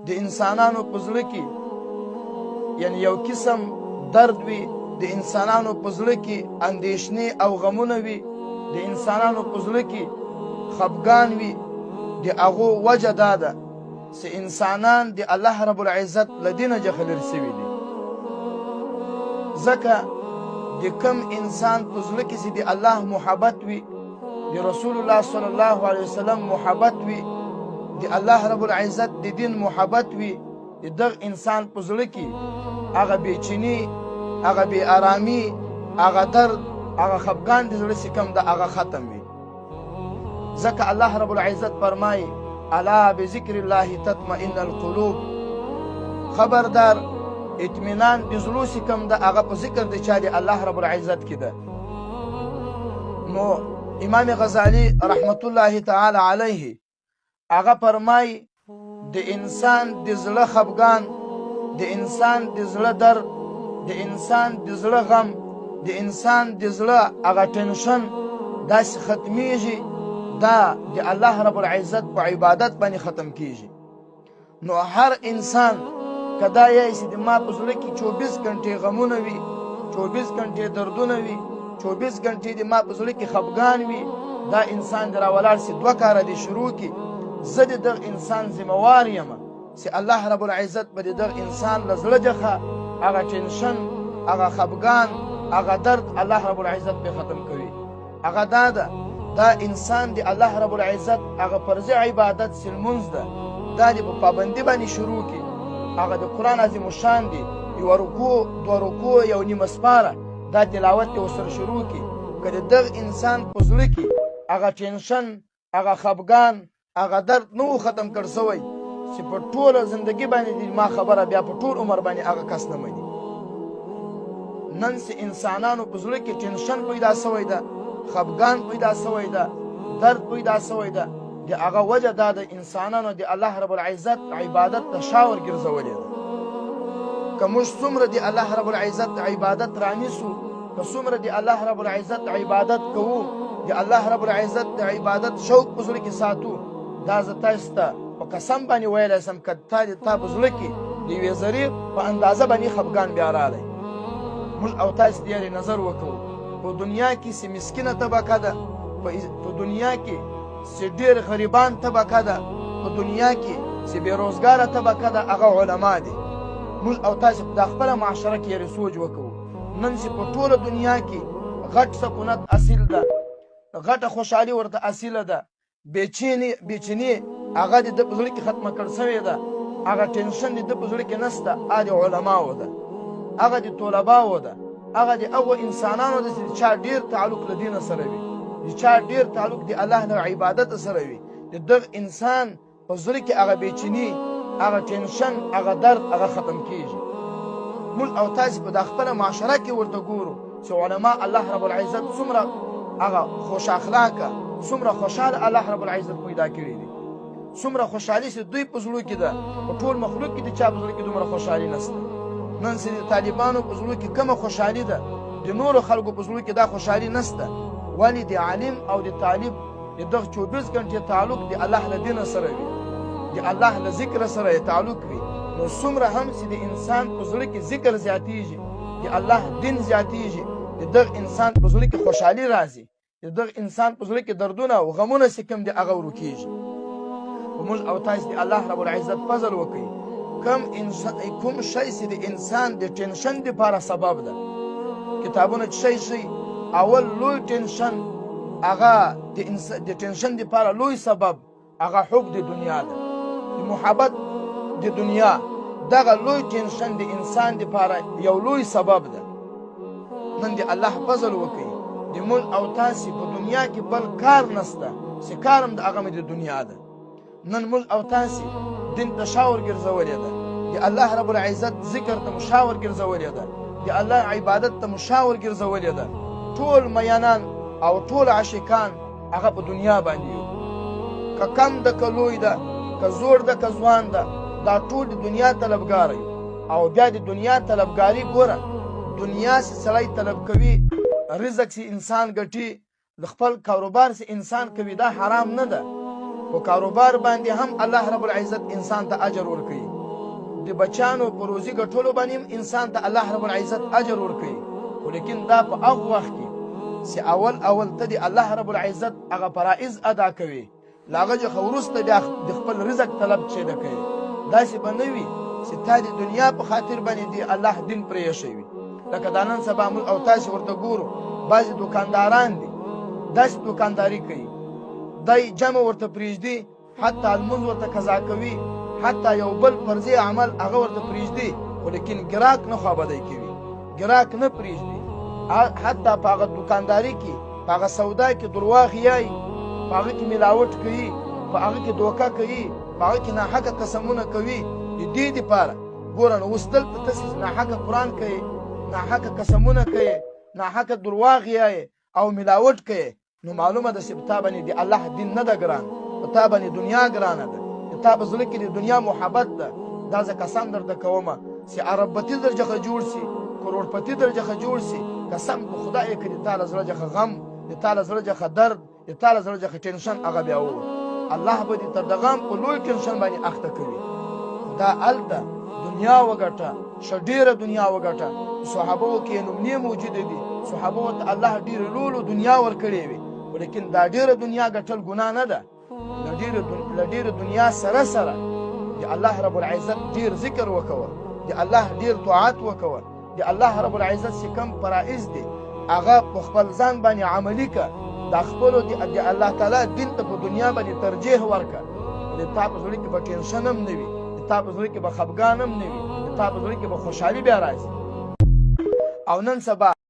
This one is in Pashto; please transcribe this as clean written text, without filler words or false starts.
د انسانانو په زړه کې یعنی یو قسم درد وي، د انسانانو په زړه کې اندېښنې او غمونه وي، د انسانانو په زړه کې خفګان وي. د هغو وجه دا ده چې انسانان د الله رب العزت له دینه جخلر سوي دي. ځکه د کم انسان په زړه کې چې د الله محبت وي، د رسول الله صلی الله علیه وسلم محبت وي، د الله رب العزت د دین محبت وي، د دغه انسان په زړه کې هغه بېچیني، هغه بې آرامي، هغه درد، هغه خفګان د زړه چې کوم ده هغه ختم وي. ځکه الله رب العزت فرمایي الا بذکر الله تطمئن القلوب، خبردار اطمینان د زړه چې کوم ده هغه په ذکر د چا د الله رب العزت کې ده. نو امام غزالی رحمت الله تعالی علیه هغه فرمایي د انسان د زړه خفګان، د انسان د زړه درد، د انسان د زړه غم، د انسان د زړه هغه ټینشن داسې ختمیږي، دا د الله رب العزت په عبادت باندې ختم کیږي. نو هر انسان کدا یې چې د ما په زړه کې 24 غنټې غمونه وي، 24 غنټې دردونه وي، 24 غنټې د ما په زړه کې خفګان وي، دا انسان د راولاړ سي دوه کاره دي شروع کی. زه د دغه انسان ذمہوار یم چې الله رب العزت به د دغه انسان له زړه جخه هغه ټینشن، هغه خفګان، هغه درد الله رب العزت به ختم کوي. هغه دا انسان دی الله رب العزت هغه فرض عبادت سلمونز ده، دا دی په پابندي باندې شروع کی. هغه د قرآن عظیم الشان دی، یو رکوع، دو رکوع، یو نیمه سپاره دا تلاوت یې ورسره شروع کی. که د دغه انسان په زړه کې هغه ټینشن، هغه خفګان، هغه درد نو ختم کړ سوی چې په ټوله زندگی باندې دی ما خبره بیا په ټول عمر باندې هغه کس نه مني. نن چې انسانانو په زړه کې ټینشن پیدا سوی ده، خفګان پیدا سوی ده، درد پیدا سوی ده، د هغه وجه دا د انسانانو د الله رب العزت عبادت ته شاور ګرځولې ده. که موږ څومره د الله رب العزت عبادت رانیسو، که څومره د الله رب العزت عبادت کوو، د الله رب العزت د عبادت شوق په زړه کې ساتو، دا زه تاسو ته په قسم باندې ویلی سم که تا په زړه کې د یوې ذرې په اندازه باندې خفګان بیا رالی. موږ او تاسو د یارې نظر وکړو په دنیا کې چې مسکینه طبقه ده، په دنیا کې چې ډېر غریبان طبقه ده، په دنیا کې چې بېروزګاره طبقه ده هغه علما دي. موږ او تاسو د خپله معاشره کې یارې سوچ وکړو. نن چې په ټوله دنیا کې غټ سکونت اصیل ده، غټه خوشحالي ورته اصیله ده، بېچیني هغه د ده په زړه کې ختمه کړ سوې ده، هغه ټینشن د ده په زړه کې نشته، هغه د علماو ده، هغه د طلباو ده، هغه د هغو انسانانو ده چې د چا ډېر تعلق له دینه سره وي، د چا ډېر تعلق د الله له عبادت سره وي. د دغه انسان په زړه کې هغه بېچیني، هغه ټینشن، هغه درد هغه ختم کیږي. موږ او تاسو په د خپله معاشره کې ورته ګورو چې علما الله رب العزت څومره هغه خوش اخلاقه، څومره خوشحاله الله رب العزت پیدا کړي دي، څومره خوشحالي چې دوی په زړه کې ده، په ټول مخلوق کې د چا په زړه کې دومره خوشحالي نشته. نن چې د طالبانو په زړه کې کومه خوشحالي ده، د نورو خلکو په زړه کې دا خوشحالي نشته. ولې د عالم او د طالب د دغه 24 غنټې تعلق د الله له دینه سره وي، د الله له ذکر سره یې تعلق وي. نو څومره هم چې د انسان په زړه کې ذکر زیاتیږي، د الله دین زیاتیږي، د دغه انسان په زړه کې خوشحالي راځي، د دغه انسان په زړه کې دردونه او غمونه چې کوم دي هغه ورکیږي. موږ او تاسو د الله رب العزت فضل وکړي. کوم شی چې د انسان د ټینشن دپاره سبب ده، کتابونه چې شي اول لوی ټینشن هغه د ټینشن دپاره لوی سبب هغه حب د دنیا ده، د محبت د دنیا. دغه لوی ټینشن د انسان دپاره یو لوی سبب ده. نن د الله فضل وکړي، د موږ او تاسې په دنیا کې بل کار نشته چې کار هم د هغه د دنیا ده. نن موږ او تاسې دین ته شاور ګرځولې ده، د الله رب العزت ذکر ته مو شاور ګرځولې ده، د الله عبادت ته مو شاور ګرځولې ده. ټول میانان او ټول عاشقان هغه په دنیا باندې یو، که کم ده که لوی ده، که زوړ ده که ځوان ده، دا ټول د دنیا طلبګار یو. او بیا د دنیا طلبګاري ګوره، دنیا چې سړی طلب کوي، رزق چې انسان ګټي، د خپل کاروبار چې انسان کوي، دا حرام نه ده. په کاروبار باندې هم الله رب العزت انسان ته اجر ورکوي. د بچیانو په روزي ګټلو باندې انسان ته الله رب العزت اجر ورکوي، خو لیکن دا په هغه وخت کې چې اول ته د الله رب العزت هغه فرائض ادا کوي، له هغه څخه وروسته بیا د خپل رزق طلب چې ده کوي. داسې به نه وي چې تا د دنیا په خاطر باندې د الله دین پرېښی وي. لکه دا نن سبا موږ او تاسې ورته ګورو، بعضې دوکانداران دي داسې دوکانداري کوي، دی جمع ورته پرېږدي، حتی لمونځ ورته قضا کوي، حتی یو بل فرضي عمل هغه ورته پرېږدي، خو لیکن ګراک نه خوابدی کوي، ګراک نه پرېږدي. حتی په هغه دوکانداري کې په هغه سودا کې درواغ یایي، په هغه کې ملاوټ کوي، په هغه کې دوکه کوي، په هغه کې ناحقه قسمونه کوي. د دې دپاره ګوره نو اوس دلته تاسې ناحقه قرآن کوي، ناحقه قسمونه کوي، ناحقه درواغ یایي او ملاوټ کوي، نو معلومه ده چې په تا باندې د الله دین نه ده ګران، په تا باندې دنیا ګرانه ده، د تا په زړه کې د دنیا محبت ده. دا زه قسم درته کومه چې اربپتي در څخه جوړ شي، کروڑپتي در څخه جوړ شي، قسم په خدای که د تا له زړه څخه غم، د تا له زړه څخه درد، د تا له زړه څخه ټینشن هغه بیا ووت، الله به دې تر د غم په لوی ټینشن باندې اخته کوي. دا هلته دنیا وګټه، ښه ډېره دنیا وګټه. صحابو کې نمونې موجوده دي، صحابو ته الله ډېرې لولو دنیا ورکړې وي، خو لیکن دا ډېره دنیا ګټل ګناه نه ده. له ډېره دنیا سره سره د الله رب العزت ډېر ذکر وکوه، د الله ډېر طاعت وکوه، د الله رب العزت چې کوم فرائض دي هغه په خپل ځان باندې عملي که، دا خپلو د الله تعالی دین ته په دنیا باندې ترجیح ورکه. د تا په زړه کې به ټینشن هم نه وي، د تا په زړه کې به خفګان هم نه وي، د تا په زړه کې به خوشحالي بیا راځي. او نن سبا